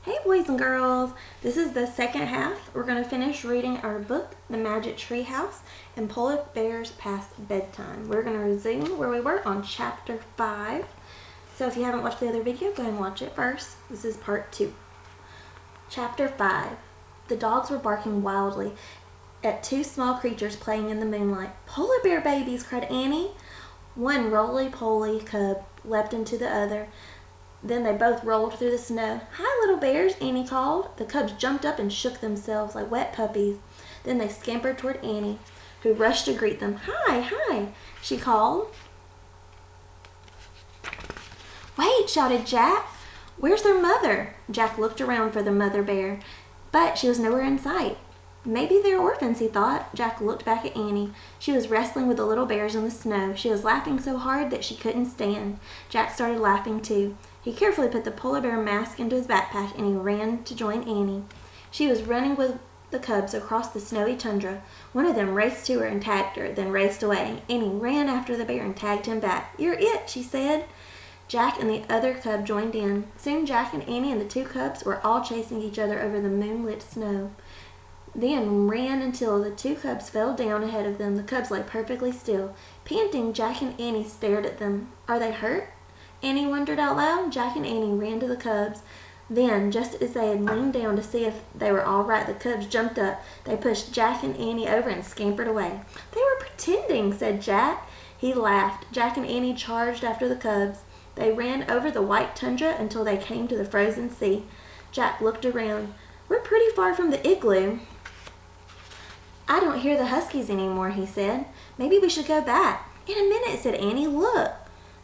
Hey boys and girls, this is the second half. We're going to finish reading our book, The Magic Tree House and Polar Bears Past Bedtime. We're going to resume where we were on chapter 5. So if you haven't watched the other video, go ahead and watch it first. This is part 2. Chapter 5. The dogs were barking wildly at two small creatures playing in the moonlight. Polar bear babies, cried Annie. One roly-poly cub leapt into the other. Then they both rolled through the snow. Hi, little bears, Annie called. The cubs jumped up and shook themselves like wet puppies. Then they scampered toward Annie, who rushed to greet them. Hi, she called. Wait, shouted Jack. Where's their mother? Jack looked around for the mother bear, but she was nowhere in sight. Maybe they're orphans, he thought. Jack looked back at Annie. She was wrestling with the little bears in the snow. She was laughing so hard that she couldn't stand. Jack started laughing too. He carefully put the polar bear mask into his backpack and he ran to join Annie. She was running with the cubs across the snowy tundra. One of them raced to her and tagged her, then raced away. Annie ran after the bear and tagged him back. You're it, she said. Jack and the other cub joined in. Soon Jack and Annie and the two cubs were all chasing each other over the moonlit snow. Then ran until the two cubs fell down ahead of them. The cubs lay perfectly still. Panting, Jack and Annie stared at them. Are they hurt? Annie wondered out loud. Jack and Annie ran to the cubs. Then, just as they had leaned down to see if they were all right, the cubs jumped up. They pushed Jack and Annie over and scampered away. They were pretending, said Jack. He laughed. Jack and Annie charged after the cubs. They ran over the white tundra until they came to the frozen sea. Jack looked around. We're pretty far from the igloo. I don't hear the huskies anymore, he said. Maybe we should go back. In a minute, said Annie. Look.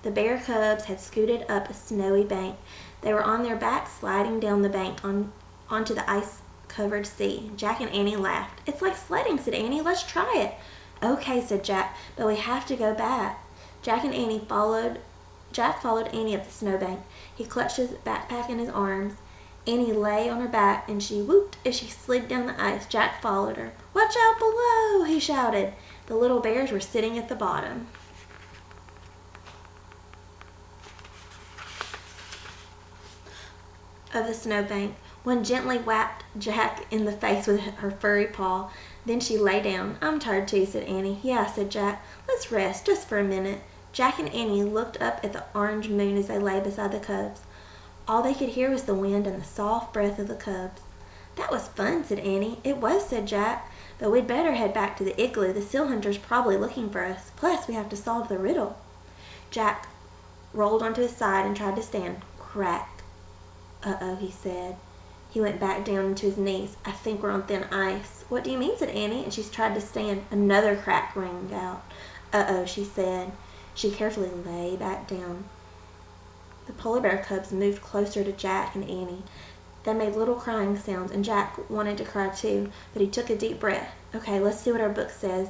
The bear cubs had scooted up a snowy bank. They were on their backs, sliding down the bank onto the ice-covered sea. Jack and Annie laughed. It's like sledding, said Annie. Let's try it. Okay, said Jack, but we have to go back. Jack followed Annie up the snowbank. He clutched his backpack in his arms. Annie lay on her back and she whooped as she slid down the ice. Jack followed her. Watch out below, he shouted. The little bears were sitting at the bottom of the snowbank. One gently whacked Jack in the face with her furry paw. Then she lay down. I'm tired too, said Annie. Yeah, said Jack. Let's rest just for a minute. Jack and Annie looked up at the orange moon as they lay beside the cubs. All they could hear was the wind and the soft breath of the cubs. That was fun, said Annie. It was, said Jack. But we'd better head back to the igloo. The seal hunter's probably looking for us. Plus, we have to solve the riddle. Jack rolled onto his side and tried to stand. Crack. Uh-oh, he said. He went back down into his knees. I think we're on thin ice. What do you mean, said Annie, and she tried to stand. Another crack rang out. Uh-oh, she said. She carefully lay back down. The polar bear cubs moved closer to Jack and Annie. They made little crying sounds, and Jack wanted to cry too, but he took a deep breath. Okay, let's see what our book says,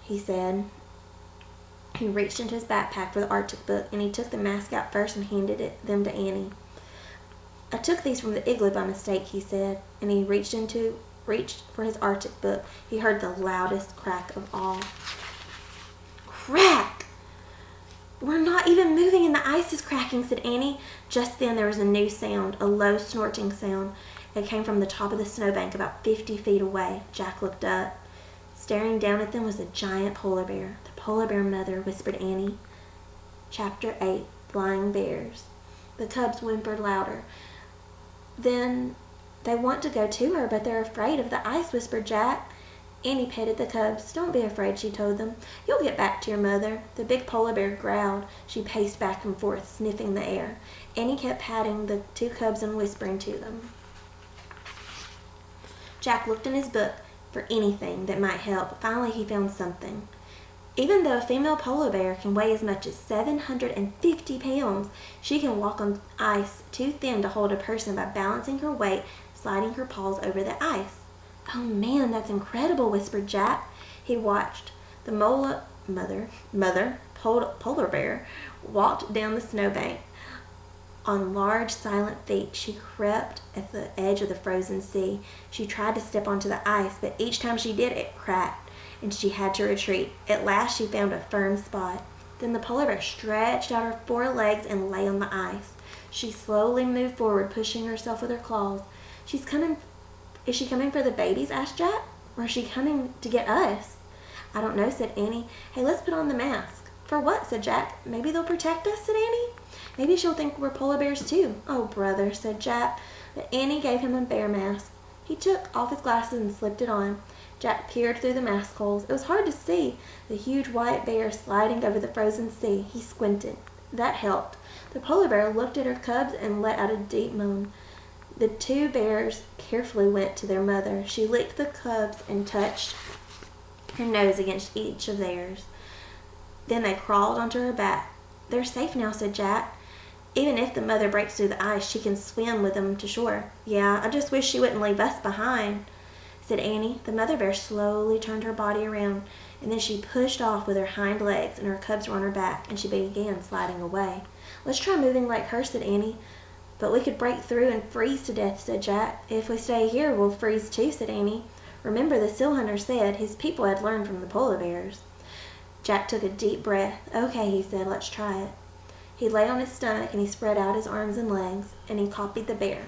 he said. He reached into his backpack for the Arctic book, and he took the mask out first and handed them to Annie. I took these from the igloo by mistake, he said, and he reached for his Arctic book. He heard the loudest crack of all. Crack! We're not even moving and the ice is cracking, said Annie. Just then there was a new sound, a low snorting sound. It came from the top of the snowbank about 50 feet away. Jack looked up. Staring down at them was a giant polar bear. The polar bear mother, whispered Annie. Chapter 8, Flying Bears. The cubs whimpered louder. Then they want to go to her, but they're afraid of the ice, whispered Jack. Annie petted the cubs. Don't be afraid, she told them. You'll get back to your mother. The big polar bear growled. She paced back and forth, sniffing the air. Annie kept patting the two cubs and whispering to them. Jack looked in his book for anything that might help. Finally, he found something. Even though a female polar bear can weigh as much as 750 pounds, she can walk on ice too thin to hold a person by balancing her weight, sliding her paws over the ice. Oh man, that's incredible, whispered Jack. He watched. The mother polar bear walked down the snowbank. On large, silent feet, she crept at the edge of the frozen sea. She tried to step onto the ice, but each time she did, it cracked, and she had to retreat. At last, she found a firm spot. Then the polar bear stretched out her 4 legs and lay on the ice. She slowly moved forward, pushing herself with her claws. Is she coming for the babies? Asked Jack. Or is she coming to get us? I don't know, said Annie. Hey, let's put on the mask. For what? Said Jack. Maybe they'll protect us, said Annie. Maybe she'll think we're polar bears too. Oh, brother, said Jack. But Annie gave him a bear mask. He took off his glasses and slipped it on. Jack peered through the mask holes. It was hard to see the huge white bear sliding over the frozen sea. He squinted. That helped. The polar bear looked at her cubs and let out a deep moan. The 2 bears carefully went to their mother. She licked the cubs and touched her nose against each of theirs. Then they crawled onto her back. They're safe now, said Jack. Even if the mother breaks through the ice, she can swim with them to shore. Yeah, I just wish she wouldn't leave us behind, said Annie. The mother bear slowly turned her body around, and then she pushed off with her hind legs, and her cubs were on her back, and she began sliding away. Let's try moving like her, said Annie. But we could break through and freeze to death, said Jack. If we stay here, we'll freeze too, said Annie. Remember, the seal hunter said his people had learned from the polar bears. Jack took a deep breath. Okay, he said, let's try it. He lay on his stomach and he spread out his arms and legs, and he copied the bear.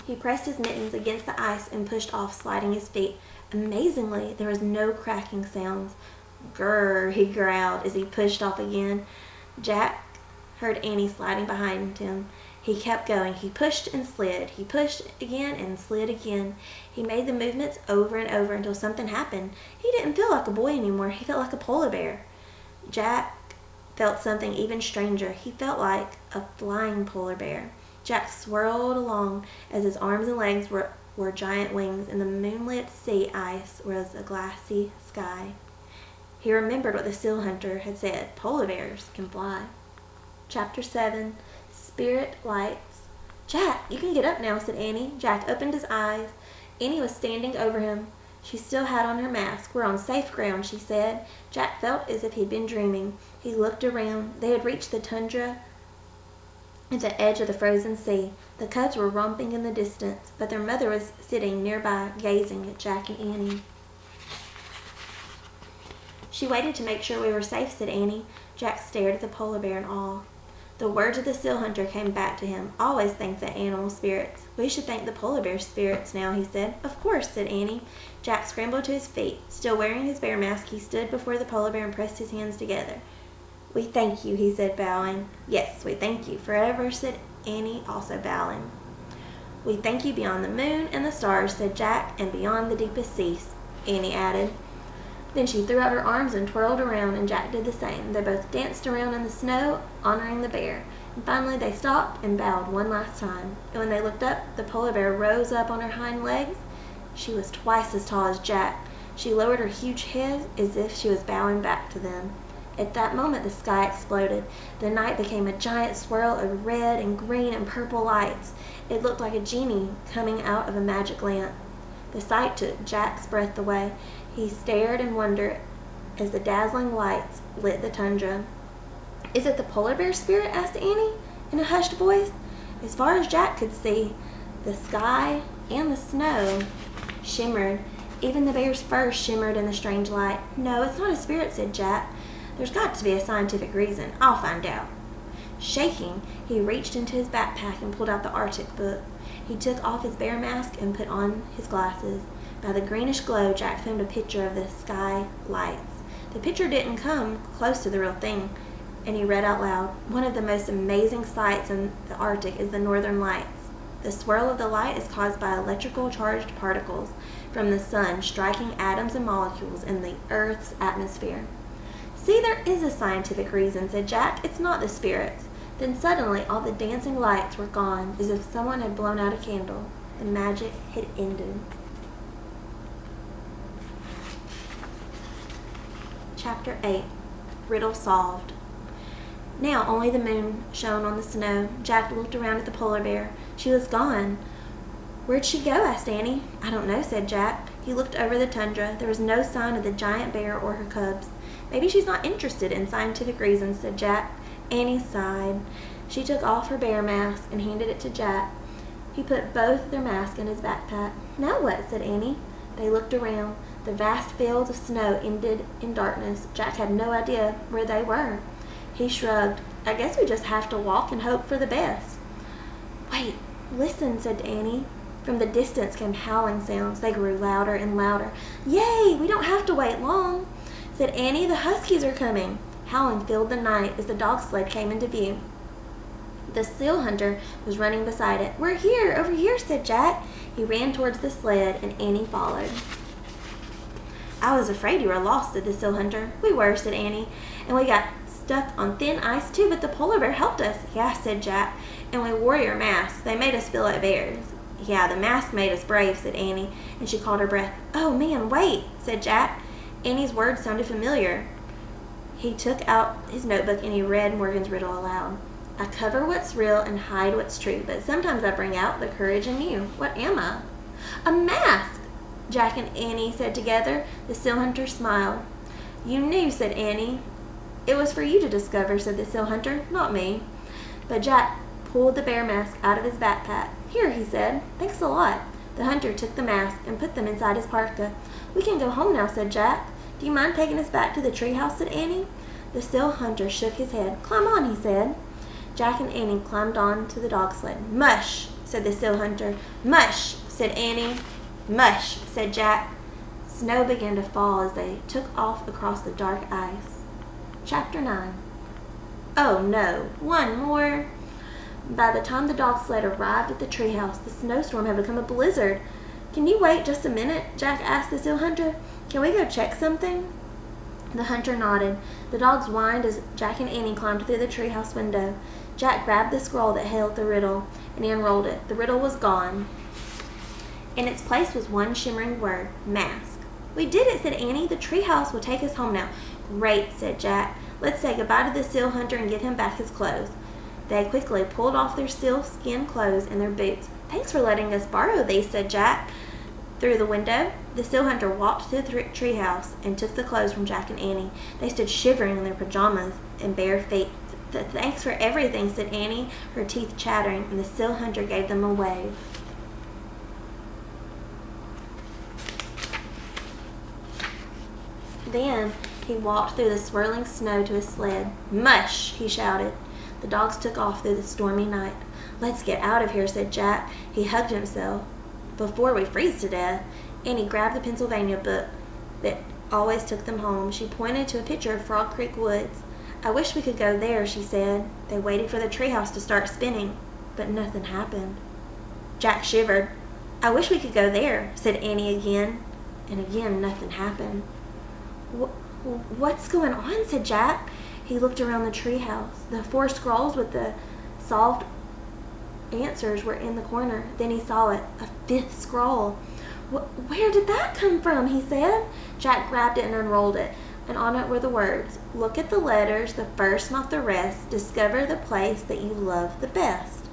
He pressed his mittens against the ice and pushed off, sliding his feet. Amazingly, there was no cracking sounds. Grrr, he growled as he pushed off again. Jack heard Annie sliding behind him. He kept going. He pushed and slid. He pushed again and slid again. He made the movements over and over until something happened. He didn't feel like a boy anymore. He felt like a polar bear. Jack felt something even stranger. He felt like a flying polar bear. Jack swirled along as his arms and legs were giant wings, and the moonlit sea ice was a glassy sky. He remembered what the seal hunter had said. Polar bears can fly. Chapter 7. Spirit Lights. Jack, you can get up now, said Annie. Jack opened his eyes. Annie was standing over him. She still had on her mask. We're on safe ground, she said. Jack felt as if he'd been dreaming. He looked around. They had reached the tundra at the edge of the frozen sea. The cubs were romping in the distance, but their mother was sitting nearby, gazing at Jack and Annie. She waited to make sure we were safe, said Annie. Jack stared at the polar bear in awe. The words of the seal hunter came back to him. Always thank the animal spirits. We should thank the polar bear spirits now, he said. Of course, said Annie. Jack scrambled to his feet. Still wearing his bear mask, he stood before the polar bear and pressed his hands together. We thank you, he said, bowing. Yes, we thank you forever, said Annie, also bowing. We thank you beyond the moon and the stars, said Jack, and beyond the deepest seas, Annie added. Then she threw out her arms and twirled around, and Jack did the same. They both danced around in the snow, honoring the bear. And finally they stopped and bowed one last time. And when they looked up, the polar bear rose up on her hind legs. She was twice as tall as Jack. She lowered her huge head as if she was bowing back to them. At that moment, the sky exploded. The night became a giant swirl of red and green and purple lights. It looked like a genie coming out of a magic lamp. The sight took Jack's breath away. He stared in wonder as the dazzling lights lit the tundra. Is it the polar bear spirit? Asked Annie in a hushed voice. As far as Jack could see, the sky and the snow shimmered. Even the bear's fur shimmered in the strange light. No, it's not a spirit, said Jack. There's got to be a scientific reason. I'll find out. Shaking, he reached into his backpack and pulled out the Arctic book. He took off his bear mask and put on his glasses. By the greenish glow, Jack filmed a picture of the sky lights. The picture didn't come close to the real thing, and he read out loud, one of the most amazing sights in the Arctic is the northern lights. The swirl of the light is caused by electrical charged particles from the sun striking atoms and molecules in the Earth's atmosphere. See, there is a scientific reason, said Jack. It's not the spirits. Then suddenly all the dancing lights were gone, as if someone had blown out a candle. The magic had ended. Chapter 8. Riddle Solved. Now only the moon shone on the snow. Jack looked around at the polar bear. She was gone. Where'd she go? Asked Annie. I don't know, said Jack. He looked over the tundra. There was no sign of the giant bear or her cubs. Maybe she's not interested in scientific reasons, said Jack. Annie sighed. She took off her bear mask and handed it to Jack. He put both their masks in his backpack. "Now what?" said Annie. They looked around. The vast fields of snow ended in darkness. Jack had no idea where they were. He shrugged. "I guess we just have to walk and hope for the best." "Wait, listen," said Annie. From the distance came howling sounds. They grew louder and louder. "Yay, we don't have to wait long," said Annie. "The huskies are coming." Howling filled the night as the dog sled came into view. The seal hunter was running beside it. "We're here, over here," said Jack. He ran towards the sled, and Annie followed. "I was afraid you were lost," said the seal hunter. "We were," said Annie. "And we got stuck on thin ice, too, but the polar bear helped us." "Yeah," said Jack. "And we wore your masks. They made us feel like bears." "Yeah, the mask made us brave," said Annie, and she caught her breath. "Oh, man, wait," said Jack. Annie's words sounded familiar. He took out his notebook and he read Morgan's riddle aloud. "I cover what's real and hide what's true, but sometimes I bring out the courage in you. What am I?" "A mask," Jack and Annie said together. The seal hunter smiled. "You knew," said Annie. "It was for you to discover," said the seal hunter, "not me." But Jack pulled the bear mask out of his backpack. "Here," he said. "Thanks a lot." The hunter took the mask and put them inside his parka. "We can go home now," said Jack. "Do you mind taking us back to the treehouse?" said Annie. The seal hunter shook his head. "Climb on," he said. Jack and Annie climbed on to the dog sled. "Mush," said the seal hunter. "Mush," said Annie. "Mush," said Jack. Snow began to fall as they took off across the dark ice. Chapter 9. Oh no, one more. By the time the dog sled arrived at the treehouse, the snowstorm had become a blizzard. "Can you wait just a minute?" Jack asked the seal hunter. "Can we go check something?" The hunter nodded. The dogs whined as Jack and Annie climbed through the treehouse window. Jack grabbed the scroll that held the riddle, and he unrolled it. The riddle was gone. In its place was one shimmering word, mask. "We did it," said Annie. "The treehouse will take us home now." "Great," said Jack. "Let's say goodbye to the seal hunter and give him back his clothes." They quickly pulled off their sealskin clothes and their boots. "Thanks for letting us borrow these," said Jack. Through the window, the seal hunter walked to the treehouse and took the clothes from Jack and Annie. They stood shivering in their pajamas and bare feet. "Thanks for everything," said Annie, her teeth chattering, and the seal hunter gave them a wave. Then he walked through the swirling snow to his sled. "Mush!" he shouted. The dogs took off through the stormy night. "Let's get out of here," said Jack. He hugged himself. "Before we freeze to death." Annie grabbed the Pennsylvania book that always took them home. She pointed to a picture of Frog Creek Woods. "I wish we could go there," she said. They waited for the treehouse to start spinning, but nothing happened. Jack shivered. "I wish we could go there," said Annie again, and again nothing happened. "What's going on?" said Jack. He looked around the treehouse. The 4 scrolls with the solved answers were in the corner. Then he saw it, a 5th scroll. "Where did that come from?" he said. Jack grabbed it and unrolled it, and on it were the words, "Look at the letters, the first, not the rest. Discover the place that you love the best."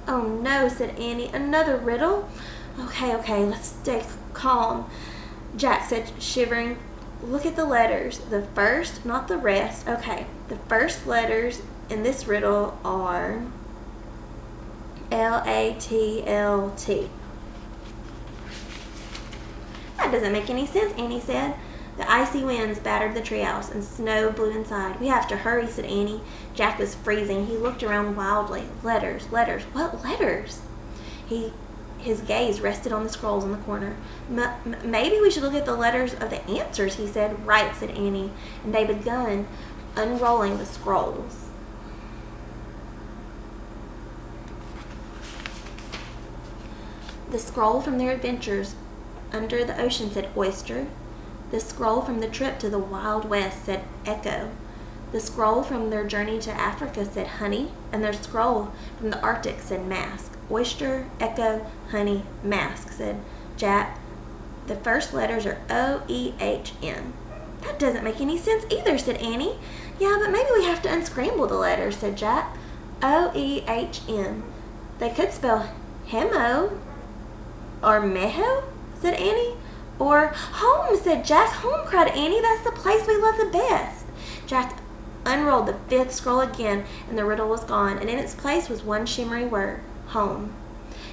"Oh no," said Annie. "Another riddle?" Okay, let's stay calm," Jack said, shivering. "Look at the letters, the first, not the rest." Okay, the first letters in this riddle are LATLT. "That doesn't make any sense," Annie said. The icy winds battered the treehouse, and snow blew inside. "We have to hurry," said Annie. Jack was freezing. He looked around wildly. Letters. What letters? His gaze rested on the scrolls in the corner. Maybe we should look at the letters of the answers," he said. "Right," said Annie, and they began unrolling the scrolls. The scroll from their adventures under the ocean said oyster. The scroll from the trip to the Wild West said echo. The scroll from their journey to Africa said honey, and their scroll from the Arctic said mask. Oyster, echo, honey, mask, said Jack. "The first letters are O-E-H-N. "That doesn't make any sense either," said Annie. "Yeah, but maybe we have to unscramble the letters," said Jack. O-E-H-N. "They could spell hemo or meho," said Annie. "Or home," said Jack. "Home," cried Annie. "That's the place we love the best." Jack unrolled the 5th scroll again, and the riddle was gone, and in its place was one shimmering word, home.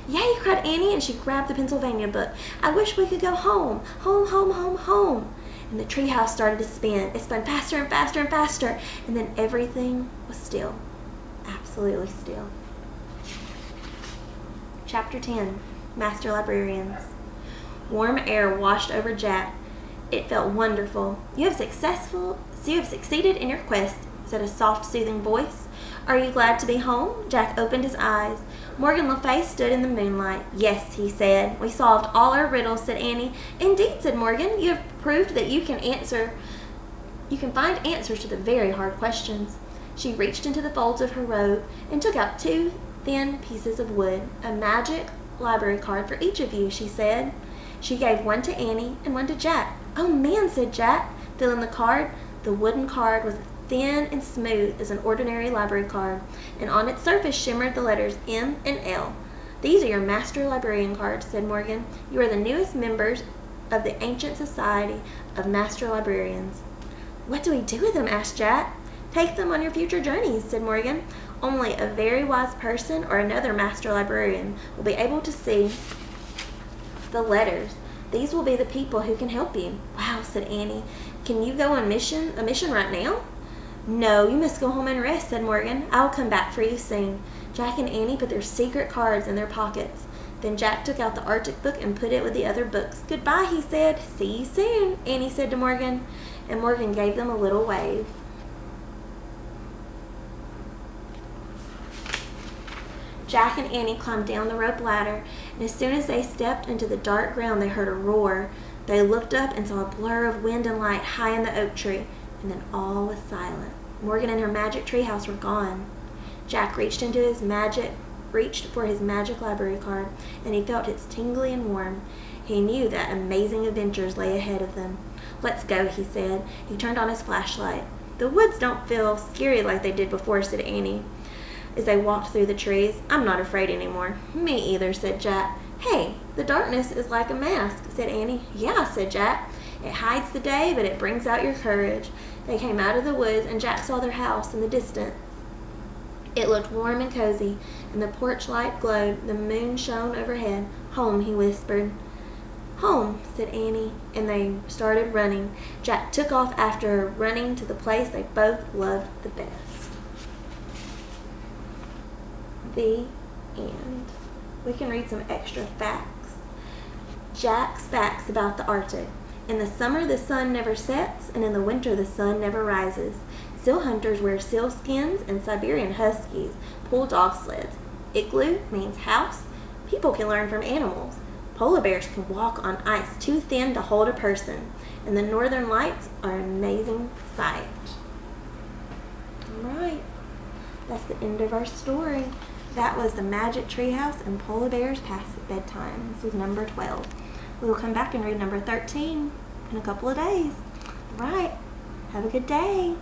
Yay, cried Annie, and she grabbed the Pennsylvania book. I wish we could go home. Home, home, home, home. And the treehouse started to spin. It spun faster and faster and faster, and then everything was still. Absolutely still. Chapter 10, Master Librarians. Warm air washed over Jack. It felt wonderful. You have succeeded in your quest, said a soft, soothing voice. Are you glad to be home? Jack opened his eyes. Morgan Le Fay stood in the moonlight. Yes, he said. We solved all our riddles, said Annie. Indeed, said Morgan. You have proved that you can find answers to the very hard questions. She reached into the folds of her robe and took out 2 thin pieces of wood. A magic library card for each of you, she said. She gave one to Annie and one to Jack. Oh man, said Jack, filling the card. The wooden card was thin and smooth as an ordinary library card, and on its surface shimmered the letters M and L. These are your Master Librarian cards, said Morgan. You are the newest members of the ancient society of Master Librarians. What do we do with them? Asked Jack. Take them on your future journeys, said Morgan. Only a very wise person or another Master Librarian will be able to see the letters. These will be the people who can help you. Wow, said Annie. Can you go on a mission right now? No, you must go home and rest, said Morgan. I'll come back for you soon. Jack and Annie put their secret cards in their pockets. Then Jack took out the Arctic book and put it with the other books. Goodbye, he said. See you soon, Annie said to Morgan. And Morgan gave them a little wave. Jack and Annie climbed down the rope ladder, and as soon as they stepped into the dark ground, they heard a roar. They looked up and saw a blur of wind and light high in the oak tree, and then all was silent. Morgan and her magic treehouse were gone. Jack reached for his magic library card, and he felt it tingly and warm. He knew that amazing adventures lay ahead of them. Let's go, he said. He turned on his flashlight. The woods don't feel scary like they did before, said Annie, as they walked through the trees. I'm not afraid anymore. Me either, said Jack. Hey, the darkness is like a mask, said Annie. Yeah, said Jack. It hides the day, but it brings out your courage. They came out of the woods, and Jack saw their house in the distance. It looked warm and cozy, and the porch light glowed. The moon shone overhead. Home, he whispered. Home, said Annie, and they started running. Jack took off after running to the place they both loved the best. The end. We can read some extra facts. Jack's facts about the Arctic. In the summer, the sun never sets, and in the winter, the sun never rises. Seal hunters wear seal skins, and Siberian huskies pull dog sleds. Igloo means house. People can learn from animals. Polar bears can walk on ice too thin to hold a person, and the northern lights are an amazing sight. All right, that's the end of our story. That was the Magic Treehouse and Polar Bears Past Bedtime. This was number 12. We will come back and read number 13 in a couple of days. All right, have a good day.